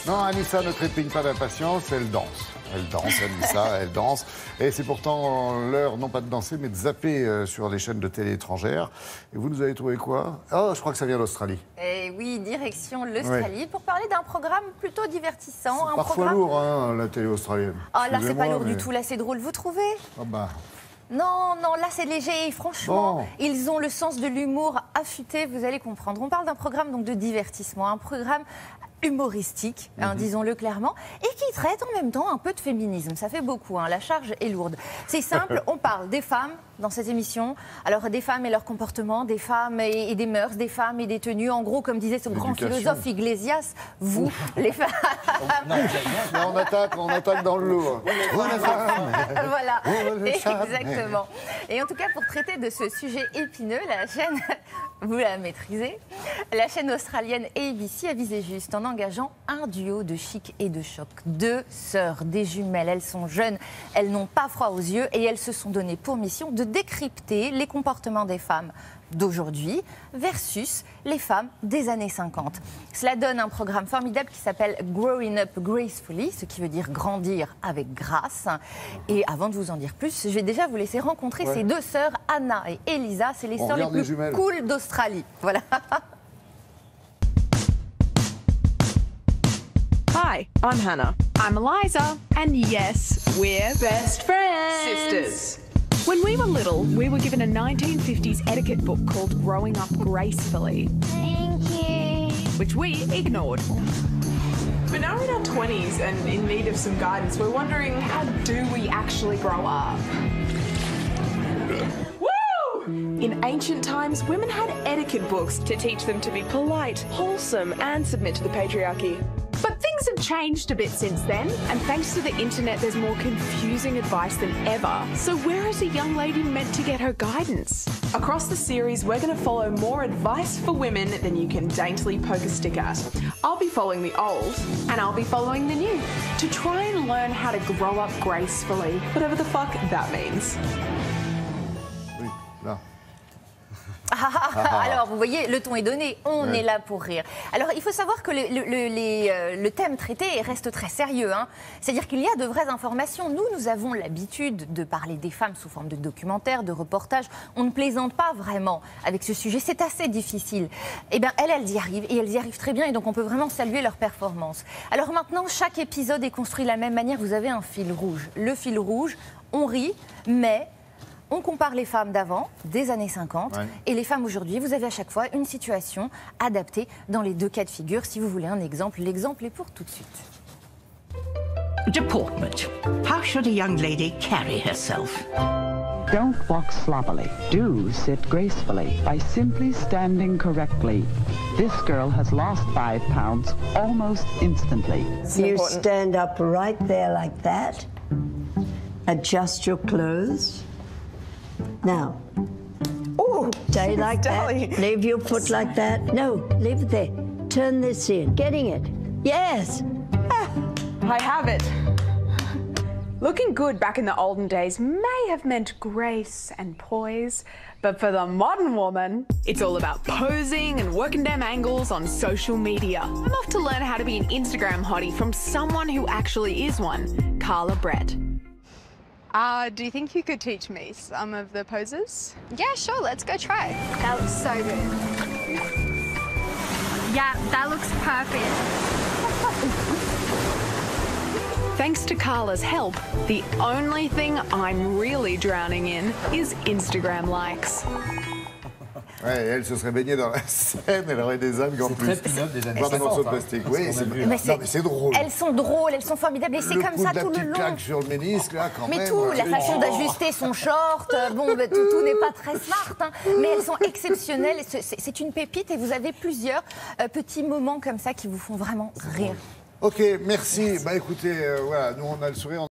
Non, Anissa ne trépigne pas d'impatience, elle danse. Elle danse, Anissa, elle danse. Et c'est pourtant l'heure, non pas de danser, mais de zapper sur les chaînes de télé étrangères. Et vous nous avez trouvé quoi? Oh, je crois que ça vient d'Australie. Et oui, direction l'Australie, pour parler d'un programme plutôt divertissant. C'est parfois lourd, hein, la télé australienne. Ah, là, c'est pas lourd du tout, là, c'est drôle, vous trouvez? Ah bah... Non, non, là c'est léger et franchement, bon. Ils ont le sens de l'humour affûté, vous allez comprendre. On parle d'un programme donc de divertissement, un programme humoristique, disons-le clairement, et qui traite en même temps un peu de féminisme. Ça fait beaucoup, hein, la charge est lourde. C'est simple, on parle des femmes dans cette émission, alors des femmes et leur comportement, des femmes et des mœurs, des femmes et des tenues. En gros, comme disait ce grand philosophe Iglesias, vous, les femmes... on attaque dans le lourd. Voilà, exactement. Et en tout cas, pour traiter de ce sujet épineux, la chaîne, vous la maîtrisez, la chaîne australienne ABC a visé juste en engageant un duo de chic et de choc. Deux sœurs, des jumelles, elles sont jeunes, elles n'ont pas froid aux yeux et elles se sont données pour mission de décrypter les comportements des femmes d'aujourd'hui versus les femmes des années 50. Cela donne un programme formidable qui s'appelle Growing Up Gracefully, ce qui veut dire grandir avec grâce. Et avant de vous en dire plus, je vais déjà vous laisser rencontrer ces deux sœurs, Anna et Elisa. C'est les sœurs les plus cool d'Australie. Voilà. Hi, I'm Hannah. I'm Eliza. And yes, we're best friends. Sisters. When we were little, we were given a 1950s etiquette book called Growing Up Gracefully. Thank you. Which we ignored. But now we're in our 20s and in need of some guidance. We're wondering, how do we actually grow up? Woo! In ancient times, women had etiquette books to teach them to be polite, wholesome, and submit to the patriarchy. But things have changed a bit since then, and thanks to the internet, there's more confusing advice than ever. So where is a young lady meant to get her guidance? Across the series, we're going to follow more advice for women than you can daintily poke a stick at. I'll be following the old, and I'll be following the new, to try and learn how to grow up gracefully, whatever the fuck that means. Oui, là. Alors, vous voyez, le ton est donné, on est là pour rire. Alors, il faut savoir que le thème traité reste très sérieux, hein. C'est-à-dire qu'il y a de vraies informations. Nous avons l'habitude de parler des femmes sous forme de documentaires, de reportages. On ne plaisante pas vraiment avec ce sujet, c'est assez difficile. Eh bien, elles y arrivent, et elles y arrivent très bien, et donc on peut vraiment saluer leur performance. Alors maintenant, chaque épisode est construit de la même manière, vous avez un fil rouge. Le fil rouge, on rit, mais... on compare les femmes d'avant, des années 50, et les femmes aujourd'hui. Vous avez à chaque fois une situation adaptée dans les deux cas de figure. Si vous voulez un exemple, l'exemple est pour tout de suite. Deportment. How should a young lady carry herself? Don't walk sloppily. Do sit gracefully by simply standing correctly. This girl has lost 5 pounds almost instantly. You stand up right there like that. Adjust your clothes. Now, stay like that. Leave your foot like that. No, leave it there. Turn this in. Getting it? Yes. I have it. Looking good back in the olden days may have meant grace and poise, but for the modern woman, it's all about posing and working them angles on social media. I'm off to learn how to be an Instagram hottie from someone who actually is one, Carla Brett. Do you think you could teach me some of the poses? Yeah, sure, let's go try. That looks so good. Yeah, that looks perfect. Thanks to Carla's help, the only thing I'm really drowning in is Instagram likes. Ouais, elle se serait baignée dans la scène, elle aurait des algues en plus. C'est très pin-up des années 50. Des morceaux de plastique. Oui, mais c'est drôle. Elles sont drôles, elles sont formidables, et c'est comme ça tout le long. Le claque sur le ménisque, là, quand même. Mais tout, la façon d'ajuster son short, bon, tout n'est pas très smart, hein, mais elles sont exceptionnelles. C'est une pépite, et vous avez plusieurs petits moments comme ça qui vous font vraiment rire. Ok, merci. Bah écoutez, voilà, nous on a le sourire.